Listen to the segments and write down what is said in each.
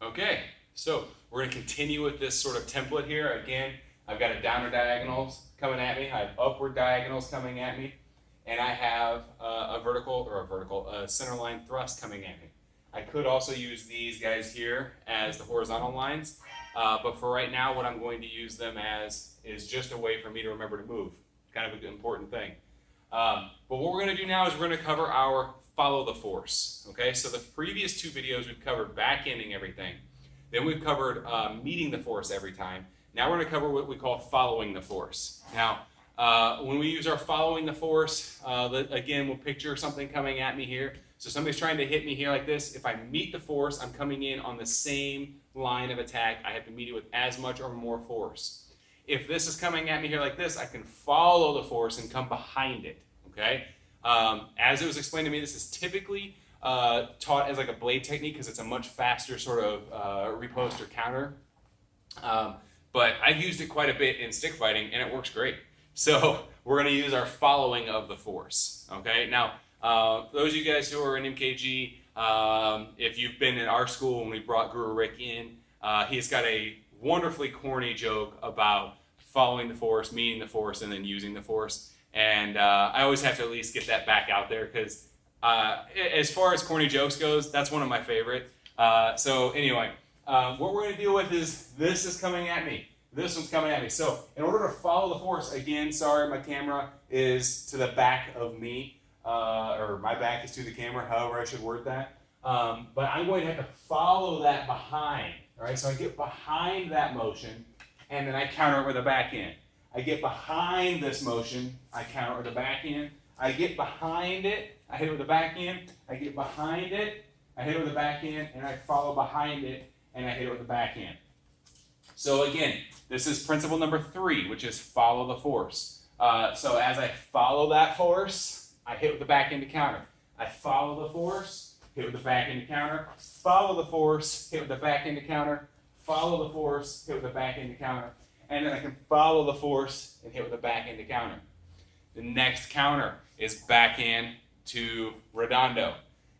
Okay, so we're going to continue with this sort of template here. Again, I've got a downward diagonals coming at me, I have upward diagonals coming at me, and I have a center line thrust coming at me. I could also use these guys here as the horizontal lines, but for right now, what I'm going to use them as is just a way for me to remember to move. Kind of an important thing. But what we're going to do now is we're going to cover our follow the force. Okay, so the previous two videos we've covered back-ending everything. Then we've covered meeting the force every time. Now we're going to cover what we call following the force. Now, when we use our following the force, again, we'll picture something coming at me here. So somebody's trying to hit me here like this. If I meet the force, I'm coming in on the same line of attack. I have to meet it with as much or more force. If this is coming at me here like this, I can follow the force and come behind it, okay? As it was explained to me, this is typically taught as like a blade technique because it's a much faster sort of riposte or counter. But I've used it quite a bit in stick fighting, and it works great. So we're going to use our following of the force, okay? Now, those of you guys who are in MKG, if you've been in our school when we brought Guru Rick in, he's got a wonderfully corny joke about following the force, meeting the force, and then using the force. And I always have to at least get that back out there because as far as corny jokes goes, that's one of my favorite. So anyway, what we're going to deal with is this is coming at me. This one's coming at me. So in order to follow the force, again, sorry, my camera is to the back of me, or my back is to the camera, however I should word that. But I'm going to have to follow that behind. All right, so I get behind that motion, and then I counter it with a backhand. I get behind this motion, I counter it with a backhand. I get behind it, I hit it with a backhand. I get behind it, I hit it with a backhand, and I follow behind it, and I hit it with a backhand. So again, this is principle number 3, which is follow the force. So as I follow that force, I hit with the backhand to counter. I follow the force, hit with the backhand to counter. Follow the force, hit with the backhand to counter. Follow the force, hit with the backhand to counter. And then I can follow the force and hit with the backhand to counter. The next counter is backhand to redondo.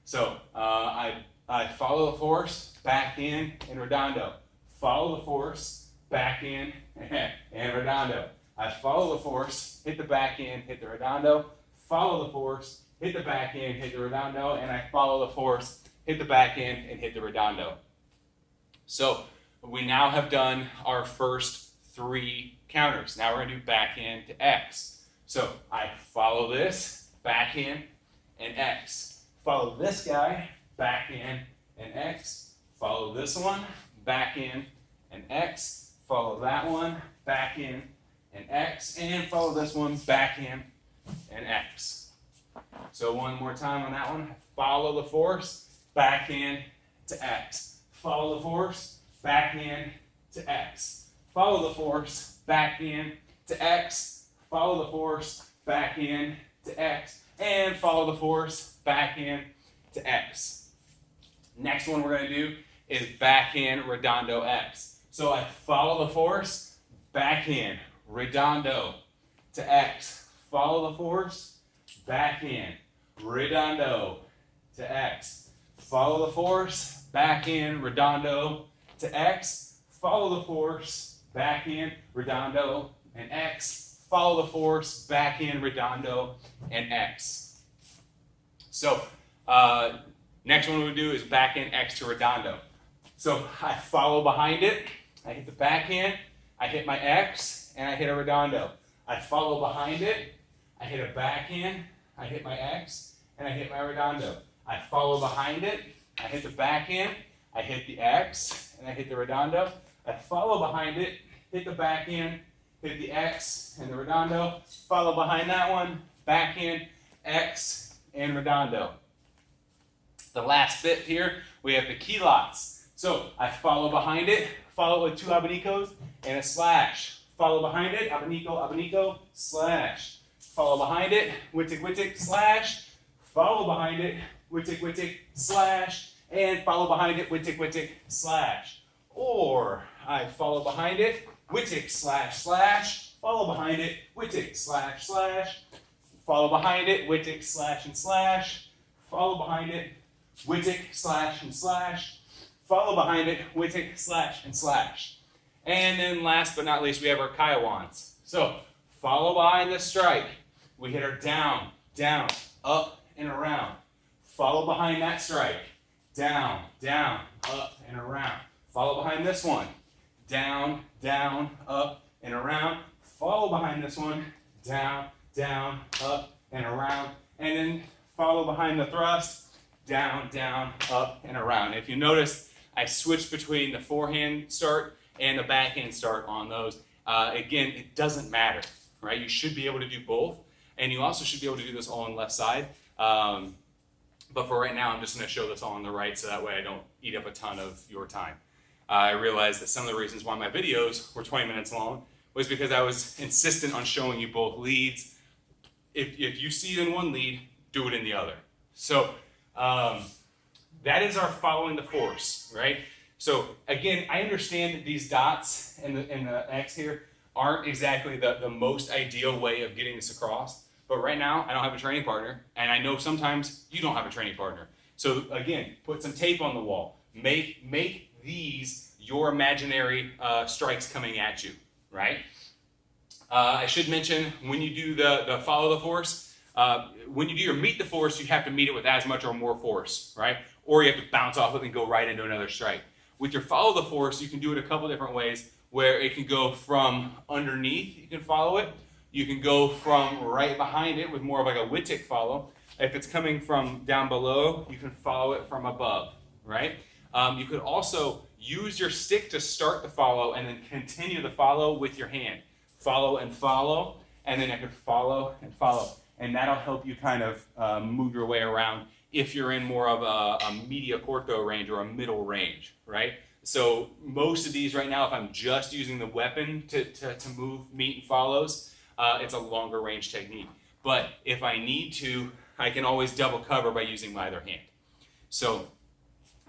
So I follow the force, backhand, and redondo. Follow the force, backhand, and redondo. I follow the force, hit the backhand, hit the redondo. Follow the force, hit the backhand, hit the redondo, and I follow the force, hit the backhand, and hit the redondo. So we now have done our first 3 counters. Now we're going to do backhand to X. So I follow this, backhand, and X. Follow this guy, backhand, and X. Follow this one, backhand, and X. Follow that one, backhand, and X. And follow this one, backhand, and X. So one more time on that one. Follow the force, backhand to X. Follow the force, backhand to X. Follow the force, backhand to X. Follow the force, backhand to X. And follow the force, backhand to X. Next one we're going to do is backhand redondo X. So I follow the force, backhand redondo to X. Follow the force, backhand redondo to X. Follow the force, backhand redondo to X. Follow the force, backhand redondo and X. Follow the force, backhand redondo and X. So next one we'll do is backhand X to redondo. So I follow behind it, I hit the backhand, I hit my X, and I hit a redondo. I follow behind it, I hit a backhand, I hit my X, and I hit my redondo. I follow behind it, I hit the backhand, I hit the X, and I hit the redondo. I follow behind it, hit the backhand, hit the X, and the redondo. Follow behind that one, backhand, X, and redondo. The last bit here, we have the quilots. So I follow behind it, follow it with 2 abanicos and a slash. Follow behind it, abanico, abanico, slash. Follow behind it, wittig, wittig, slash. Follow behind it, wittig, wittig, slash. And follow behind it, wittig, wittig, slash. Or I follow behind it, wittig, slash, slash. Follow behind it, wittig, slash, slash. Follow behind it, wittig, slash, and slash. Follow behind it, wittig, slash, and slash. follow behind it, Wittek, slash, and slash. And then last but not least, we have our Kiawans. So follow behind the strike. We hit her down, down, up, and around. Follow behind that strike. Down, down, up, and around. Follow behind this one. Down, down, up, and around. Follow behind this one. Down, down, up, and around. And then follow behind the thrust. Down, down, up, and around. If you notice, I switched between the forehand start and the backhand start on those. Again, it doesn't matter, right? You should be able to do both. And you also should be able to do this all on the left side. But for right now, I'm just going to show this all on the right so that way I don't eat up a ton of your time. I realized that some of the reasons why my videos were 20 minutes long was because I was insistent on showing you both leads. If you see it in one lead, do it in the other. So that is our following the force, right? So again, I understand that these dots and the X here aren't exactly the most ideal way of getting this across. But right now, I don't have a training partner, and I know sometimes you don't have a training partner. So again, put some tape on the wall. Make these your imaginary strikes coming at you, right? I should mention, when you do the follow the force, when you do your meet the force, you have to meet it with as much or more force, right? Or you have to bounce off it and go right into another strike. With your follow the force, you can do it a couple different ways, where it can go from underneath, you can follow it. You can go from right behind it with more of like a Wittek follow. If it's coming from down below, you can follow it from above, right? You could also use your stick to start the follow and then continue the follow with your hand. Follow, and then I could follow and follow. And that'll help you kind of move your way around if you're in more of a media corto range or a middle range, right? So most of these right now, if I'm just using the weapon to move meet and follows, it's a longer range technique. But if I need to, I can always double cover by using my other hand. So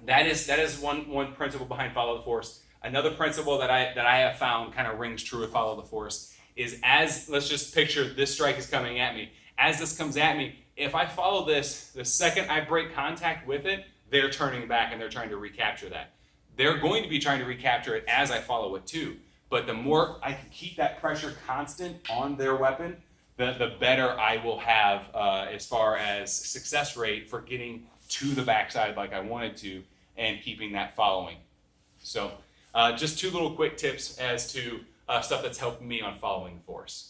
that is one principle behind follow the force. Another principle that I have found kind of rings true with follow the force is, let's just picture this strike is coming at me. As this comes at me, if I follow this, the second I break contact with it, they're turning back and they're trying to recapture that. They're going to be trying to recapture it as I follow it too. But the more I can keep that pressure constant on their weapon, the better I will have as far as success rate for getting to the backside like I wanted to and keeping that following. So just two little quick tips as to stuff that's helped me on following the force.